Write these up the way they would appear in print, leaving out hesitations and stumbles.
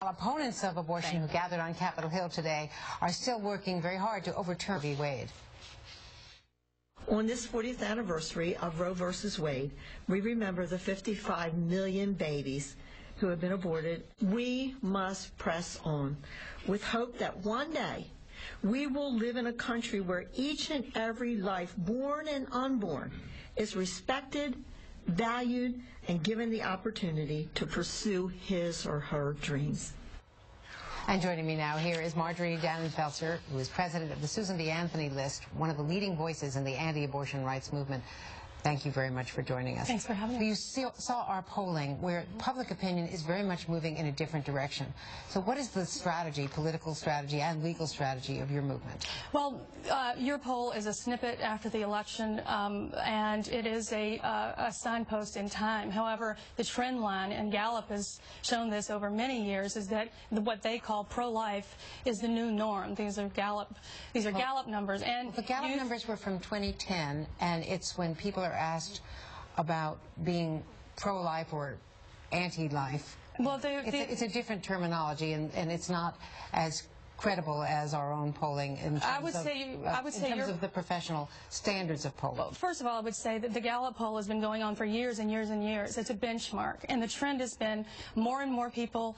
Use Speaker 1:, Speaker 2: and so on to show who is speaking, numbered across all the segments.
Speaker 1: Opponents of abortion who gathered on Capitol Hill today are still working very hard to overturn Roe v. Wade.
Speaker 2: On this 40th anniversary of Roe v. Wade, we remember the 55 million babies who have been aborted. We must press on with hope that one day we will live in a country where each and every life, born and unborn, is respected, valued, and given the opportunity to pursue his or her dreams.
Speaker 1: And joining me now here is Marjorie Dannenfelser, who is president of the Susan B. Anthony List, one of the leading voices in the anti-abortion rights movement. Thank you very much for joining us.
Speaker 3: Thanks for having me.
Speaker 1: You saw our polling where public opinion is very much moving in a different direction. So what is the strategy, political strategy and legal strategy of your movement?
Speaker 3: Well, your poll is a snippet after the election, and it is a signpost in time. However, the trend line, and Gallup has shown this over many years, is that what they call pro-life is the new norm. These are Gallup numbers. And
Speaker 1: the Gallup numbers were from 2010, and it's when people are asked about being pro-life or anti-life. Well, it's a different terminology, and it's not as credible as our own polling in terms of the professional standards of polling.
Speaker 3: Well, first of all, I would say that the Gallup poll has been going on for years and years and years. It's a benchmark, and the trend has been more and more people,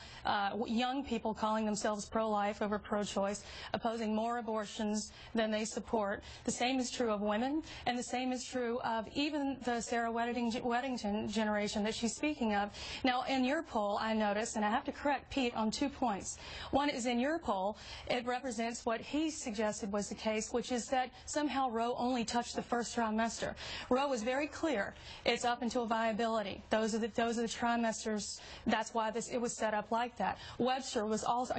Speaker 3: young people calling themselves pro-life over pro-choice, opposing more abortions than they support. The same is true of women, and the same is true of even the Sarah Weddington generation that she's speaking of. Now, in your poll, I noticed, and I have to correct Pete on 2 points. One is in your poll, it represents what he suggested was the case, which is that somehow Roe only touched the first trimester. Roe was very clear. It's up until viability. Those are the trimesters. That's why it was set up like that.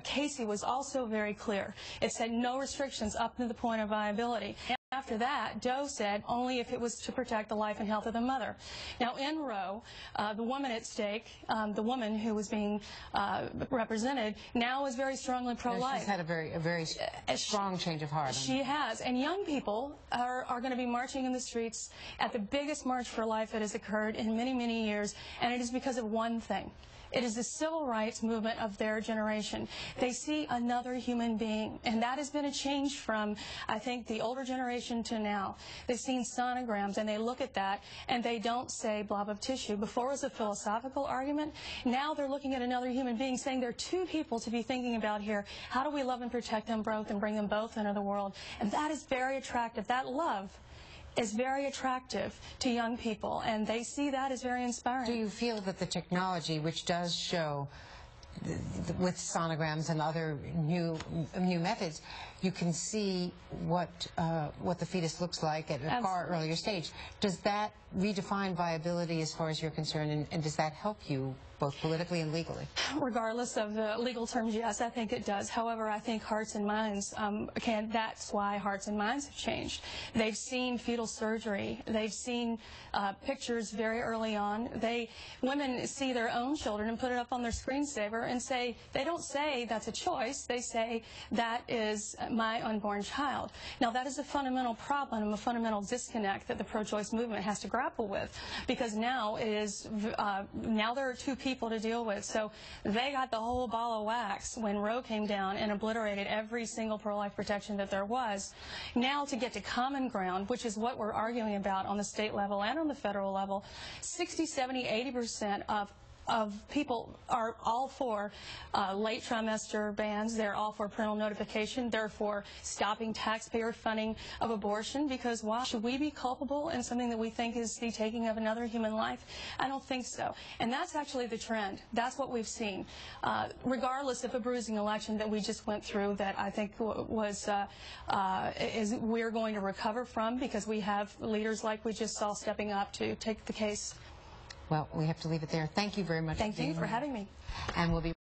Speaker 3: Casey was also very clear. It said no restrictions up to the point of viability. After that, Doe said only if it was to protect the life and health of the mother. Now, in Roe, the woman at stake, the woman who was being represented, now is very strongly pro-life.
Speaker 1: She's had a very strong change of heart.
Speaker 3: She has. And young people are going to be marching in the streets at the biggest march for life that has occurred in many, many years, and it is because of one thing. It is the civil rights movement of their generation. They see another human being, and that has been a change from, I think, the older generation to now. They've seen sonograms, and they look at that, and they don't say blob of tissue. Before it was a philosophical argument. Now they're looking at another human being, saying there are two people to be thinking about here. How do we love and protect them both and bring them both into the world? And that is very attractive. That love is very attractive to young people, and they see that as very inspiring.
Speaker 1: Do you feel that the technology, which does show with sonograms and other new methods, you can see what the fetus looks like at a far earlier stage? Does that redefine viability as far as you're concerned, and does that help you both politically and legally?
Speaker 3: Regardless of the legal terms, yes, I think it does. However, I think hearts and minds that's why hearts and minds have changed. They've seen fetal surgery. They've seen pictures very early on. Women see their own children and put it up on their screensaver and say, they don't say that's a choice. They say that is my unborn child. Now, that is a fundamental problem, a fundamental disconnect that the pro-choice movement has to grapple with, because now now there are two people to deal with. So they got the whole ball of wax when Roe came down and obliterated every single pro-life protection that there was. Now, to get to common ground, which is what we're arguing about on the state level and on the federal level, 60, 70, 80% of people are all for late trimester bans. They're all for parental notification. They're for stopping taxpayer funding of abortion, because why should we be culpable in something that we think is the taking of another human life? I don't think so. And that's actually the trend. That's what we've seen. Regardless of a bruising election that we just went through, that I think we're going to recover from, because we have leaders like we just saw stepping up to take the case.
Speaker 1: Well, we have to leave it there. Thank you very much.
Speaker 3: Thank you for having me.
Speaker 1: And we'll be